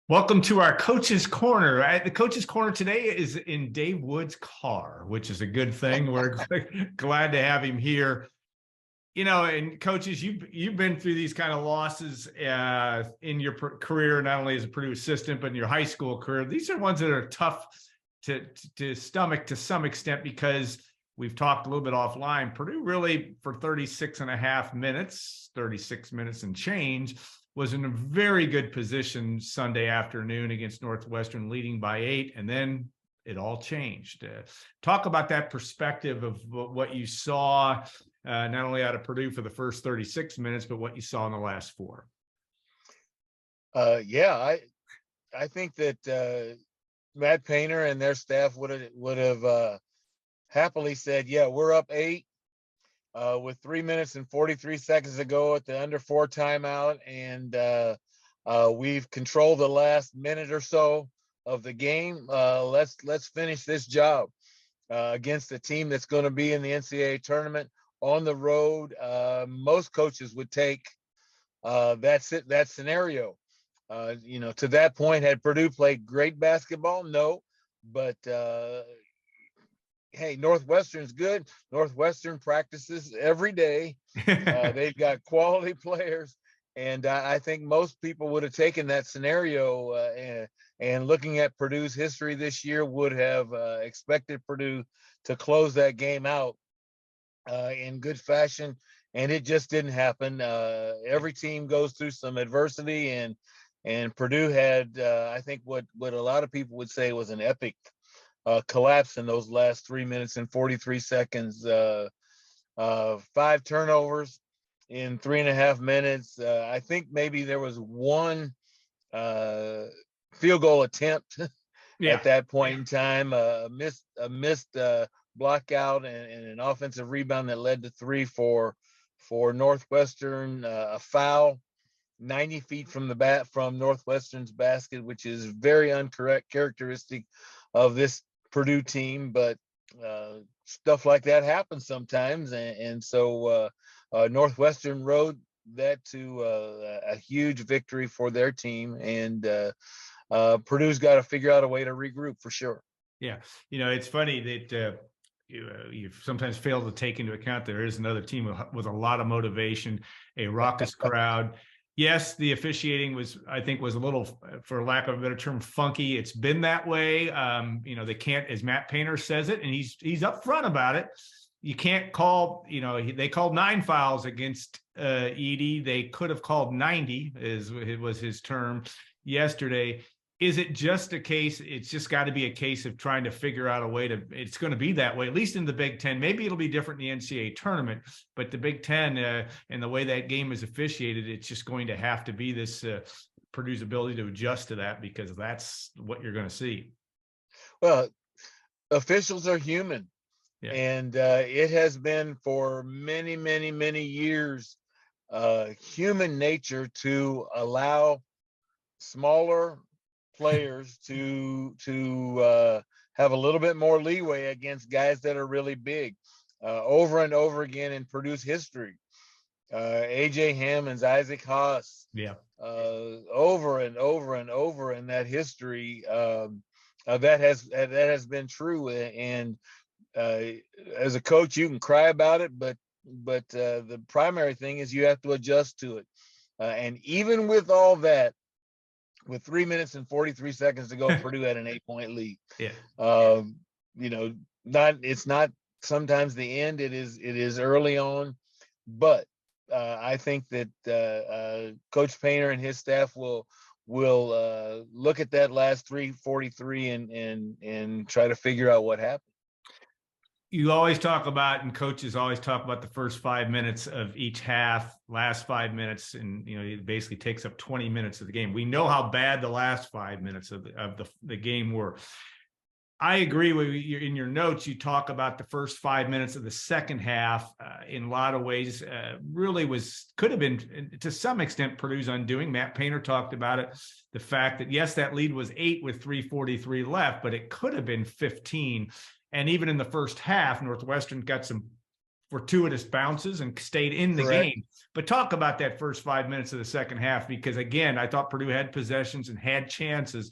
Welcome to our Coach's Corner. The Coach's Corner today is in Dave Wood's car, which is a good thing. We're glad to have him here. You know, and coaches, you've been through these kind of losses in your career, not only as a Purdue assistant, but in your high school career. These are ones that are tough to stomach to some extent because we've talked a little bit offline. Purdue really, for 36 and a half minutes, 36 minutes and change, was in a very good position Sunday afternoon against Northwestern, leading by 8, and then it all changed. Talk about that perspective of what you saw, not only out of Purdue for the first 36 minutes, but what you saw in the last 4. I think that Matt Painter and their staff would have happily said, "Yeah, we're up 8 with 3 minutes and 43 seconds to go at the under 4 timeout, and we've controlled the last minute or so of the game. Let's finish this job against a team that's going to be in the NCAA tournament on the road." Most coaches would take that scenario. To that point, had Purdue played great basketball? No, but hey, Northwestern's good. Northwestern practices every day. They've got quality players, and I think most people would have taken that scenario. And looking at Purdue's history this year, would have expected Purdue to close that game out in good fashion, and it just didn't happen. Every team goes through some adversity, and Purdue had, I think, what a lot of people would say was an epic collapse in those last 3 minutes and 43 seconds. 5 turnovers in 3.5 minutes. I think maybe there was one field goal attempt at that point in time. A missed block out and an offensive rebound that led to 3 for Northwestern. A foul 90 feet from Northwestern's basket, which is very incorrect characteristic of this Purdue team, but stuff like that happens sometimes, and so Northwestern rode that to a huge victory for their team, and Purdue's got to figure out a way to regroup for sure. Yeah, it's funny that you sometimes fail to take into account there is another team with a lot of motivation, a raucous crowd. Yes, the officiating I think was a little, for lack of a better term, funky. It's been that way. They can't, as Matt Painter says it, and he's upfront about it. You can't call, they called 9 fouls against Edey. They could have called 90, it was his term yesterday. Is it just a case? It's just got to be a case of trying to figure out a way it's going to be that way, at least in the Big Ten. Maybe it'll be different in the NCAA tournament, but the Big Ten and the way that game is officiated, it's just going to have to be this Purdue's ability to adjust to that, because that's what you're going to see. Well, officials are human. Yeah. And it has been for many, many, many years human nature to allow smaller players to have a little bit more leeway against guys that are really big. Over and over again in Purdue's history, AJ Hammonds, Isaac Haas, over and over and over in that history, that has been true. And as a coach, you can cry about it, but the primary thing is you have to adjust to it. And even with all that, with 3 minutes and 43 seconds to go, Purdue had an 8-point lead. Yeah. It's not sometimes the end. It is early on, but I think that Coach Painter and his staff will look at that last 3:43 and try to figure out what happened. You always talk about, and coaches always talk about, the first 5 minutes of each half, last 5 minutes, and it basically takes up 20 minutes of the game. We know how bad the last 5 minutes of the game were. I agree with you. In your notes, you talk about the first 5 minutes of the second half. In a lot of ways, really could have been, to some extent, Purdue's undoing. Matt Painter talked about it. The fact that, yes, that lead was 8 with 3:43 left, but it could have been 15. And even in the first half, Northwestern got some fortuitous bounces and stayed in the Correct. game. But talk about that first 5 minutes of the second half, because again, I thought Purdue had possessions and had chances.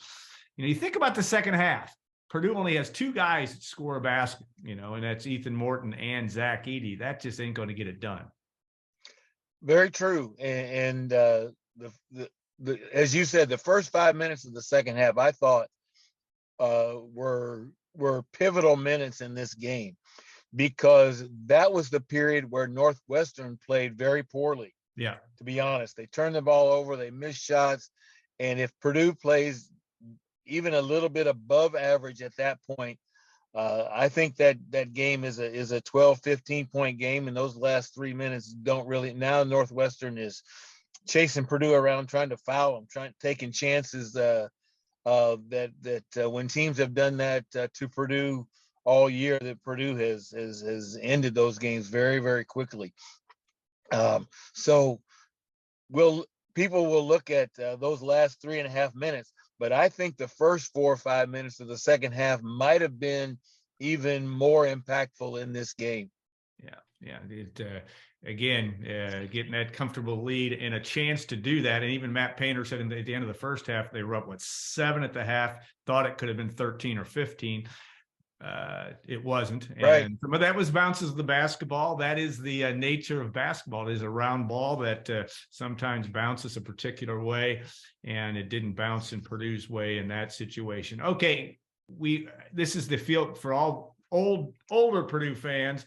You think about the second half. Purdue only has two guys that score a basket, and that's Ethan Morton and Ross-Ade. That just ain't going to get it done. Very true. And as you said, the first 5 minutes of the second half, I thought were pivotal minutes in this game, because that was the period where Northwestern played very poorly. Yeah. To be honest, they turned the ball over, they missed shots. And if Purdue plays even a little bit above average at that point, I think that game is a 12, 15 point game. And those last 3 minutes don't really, now Northwestern is chasing Purdue around, trying to foul them, taking chances that when teams have done that to Purdue all year, that Purdue has ended those games very, very quickly. So people will look at those last 3.5 minutes, but I think the first 4 or 5 minutes of the second half might have been even more impactful in this game. Yeah. Again, getting that comfortable lead and a chance to do that. And even Matt Painter said at the end of the first half, they were up, 7 at the half, thought it could have been 13 or 15. It wasn't. Right. And but that was bounces of the basketball. That is the nature of basketball. It is a round ball that sometimes bounces a particular way, and it didn't bounce in Purdue's way in that situation. Okay, this is the field for all older Purdue fans.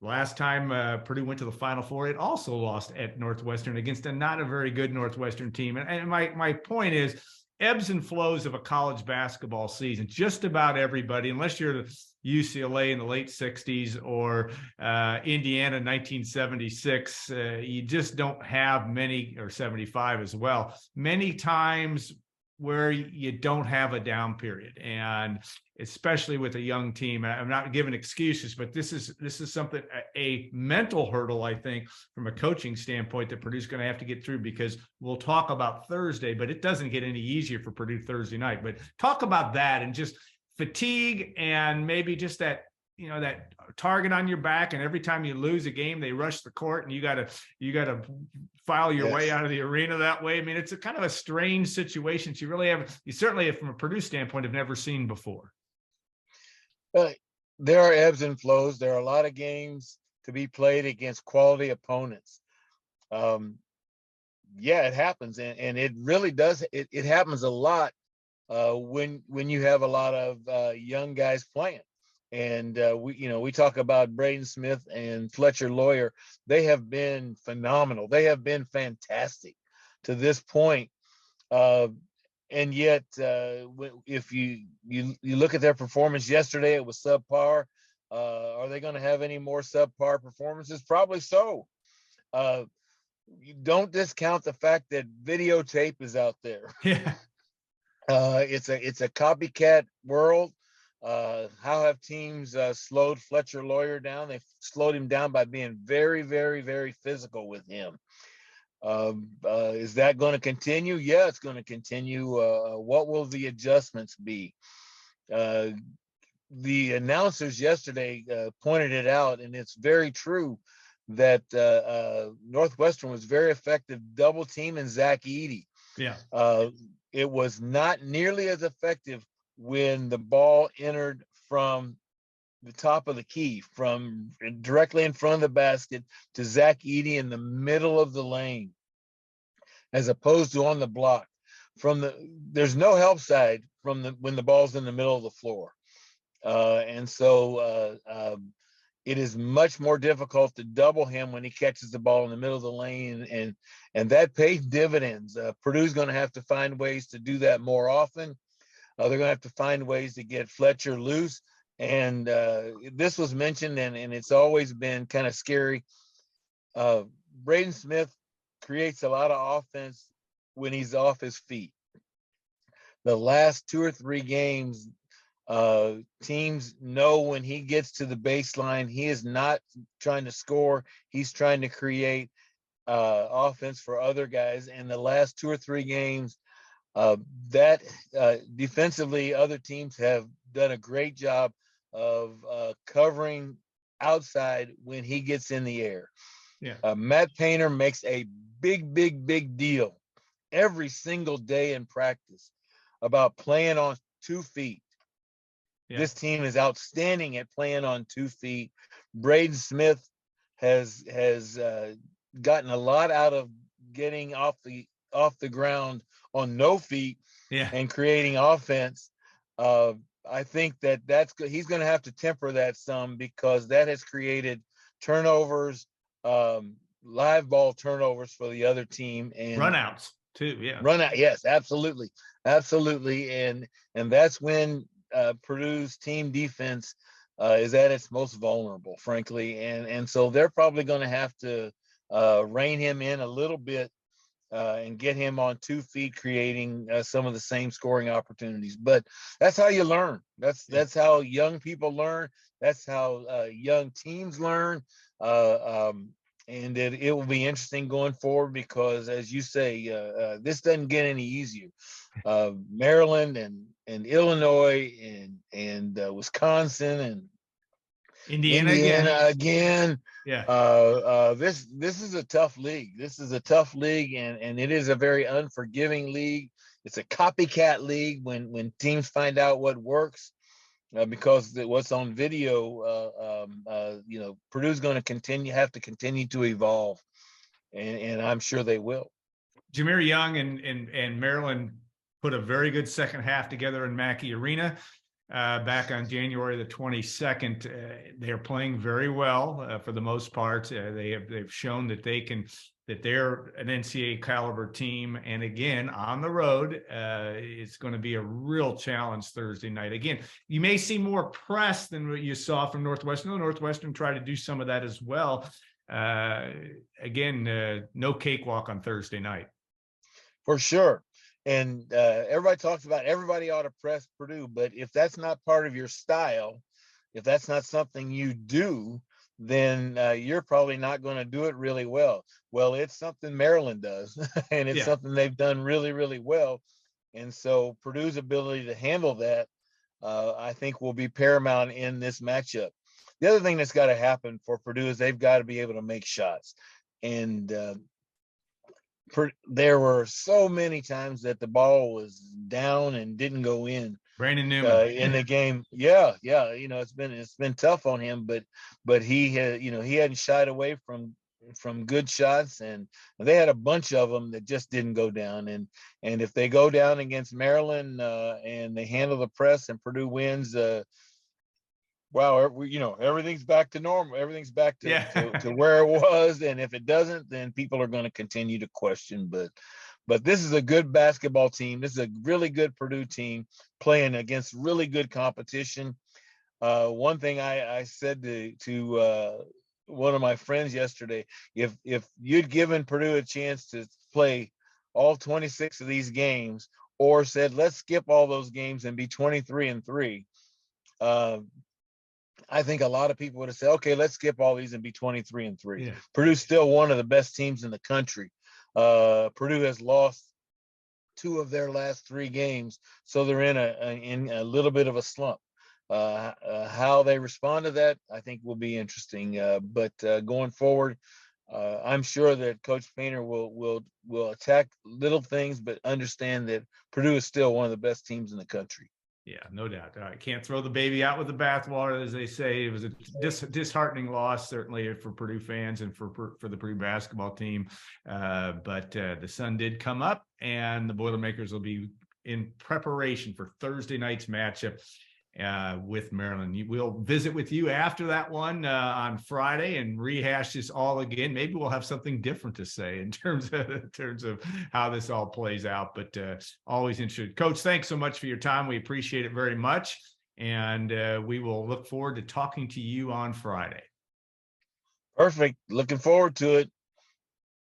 Last time Purdue went to the Final Four, it also lost at Northwestern against not a very good Northwestern team. And my point is, ebbs and flows of a college basketball season. Just about everybody, unless you're UCLA in the late 60s or Indiana 1976, you just don't have many, or 75 as well, many times where you don't have a down period. And especially with a young team, I'm not giving excuses, but this is something, a mental hurdle, I think, from a coaching standpoint, that Purdue's going to have to get through, because we'll talk about Thursday, but it doesn't get any easier for Purdue Thursday night. But talk about that, and just fatigue, and maybe just that, that target on your back, and every time you lose a game, they rush the court, and you got to file your way out of the arena that way. I mean, it's a kind of a strange situation. You certainly, from a Purdue standpoint, have never seen before. There are ebbs and flows. There are a lot of games to be played against quality opponents. It happens, and it really does. It happens a lot when you have a lot of young guys playing. And we talk about Braden Smith and Fletcher Lawyer. They have been phenomenal. They have been fantastic to this point. And yet, if you look at their performance yesterday, it was subpar. Are they going to have any more subpar performances? Probably so. You don't discount the fact that videotape is out there. Yeah. It's a copycat world. How have teams slowed Fletcher Lawyer down? They've slowed him down by being very, very, very physical with him. Is that going to continue? Yeah, it's going to continue. What will the adjustments be? The announcers yesterday pointed it out, and it's very true that Northwestern was very effective double teaming Ross-Ade. Yeah. It was not nearly as effective when the ball entered from the top of the key, from directly in front of the basket to Ross-Ade in the middle of the lane, as opposed to on the block. There's no help side when the ball's in the middle of the floor. And so it is much more difficult to double him when he catches the ball in the middle of the lane, and that pays dividends. Purdue's going to have to find ways to do that more often. They're going to have to find ways to get Fletcher loose. And this was mentioned, and it's always been kind of scary. Braden Smith creates a lot of offense when he's off his feet. The last 2 or 3 games, teams know when he gets to the baseline, he is not trying to score. He's trying to create offense for other guys. And the last 2 or 3 games, defensively, other teams have done a great job of covering outside when he gets in the air. Yeah. Matt Painter makes a big deal every single day in practice about playing on 2 feet. Yeah. This team is outstanding at playing on 2 feet. Braden Smith has gotten a lot out of getting off the ground on no feet and creating offense. I think that's good. He's going to have to temper that some, because that has created turnovers, live ball turnovers for the other team, and runouts too. Yeah. Run out. Yes, absolutely. And that's when Purdue's team defense is at its most vulnerable, frankly. And so they're probably going to have to rein him in a little bit and get him on 2 feet, creating some of the same scoring opportunities. But that's how you learn. That's how young people learn. That's how young teams learn. And it will be interesting going forward, because, as you say, this doesn't get any easier. Maryland and Illinois and Wisconsin and Indiana again. Yeah. This is a tough league. This is a tough league, and it is a very unforgiving league. It's a copycat league when teams find out what works, because what's on video. Purdue's going to have to continue to evolve, and I'm sure they will. Jameer Young and Maryland put a very good second half together in Mackey Arena. Back on January the 22nd, they're playing very well for the most part. They've shown that they're an NCAA caliber team. And again, on the road, it's going to be a real challenge Thursday night. Again, you may see more press than what you saw from Northwestern. Northwestern tried to do some of that as well. Again, no cakewalk on Thursday night. For sure. And everybody talks about everybody ought to press Purdue, but if that's not part of your style, if that's not something you do, then you're probably not going to do it really well. Well, it's something Maryland does, and it's something they've done really well. And so Purdue's ability to handle that, I think, will be paramount in this matchup. The other thing that's got to happen for Purdue is they've got to be able to make shots. And there were so many times that the ball was down and didn't go in. Brandon Newman in the game. Yeah. It's been tough on him, but he hadn't shied away from good shots, and they had a bunch of them that just didn't go down. And if they go down against Maryland and they handle the press and Purdue wins, everything's back to normal. Everything's back to where it was. And if it doesn't, then people are going to continue to question. But this is a good basketball team. This is a really good Purdue team playing against really good competition. One thing I said to one of my friends yesterday, if you'd given Purdue a chance to play all 26 of these games, or said, let's skip all those games and be 23-3, I think a lot of people would have said, okay, let's skip all these and be 23-3. Yeah. Purdue's still one of the best teams in the country. Purdue has lost 2 of their last 3 games, so they're in a little bit of a slump. How they respond to that, I think, will be interesting. But going forward, I'm sure that Coach Painter will attack little things, but understand that Purdue is still one of the best teams in the country. Yeah, no doubt. I can't throw the baby out with the bathwater, as they say. It was a disheartening loss, certainly, for Purdue fans and for the Purdue basketball team. But the sun did come up, and the Boilermakers will be in preparation for Thursday night's matchup with Maryland. We'll visit with you after that one on Friday and rehash this all again. Maybe we'll have something different to say in terms of how this all plays out, but always interested. Coach, thanks so much for your time. We appreciate it very much. And we will look forward to talking to you on Friday. Perfect. Looking forward to it.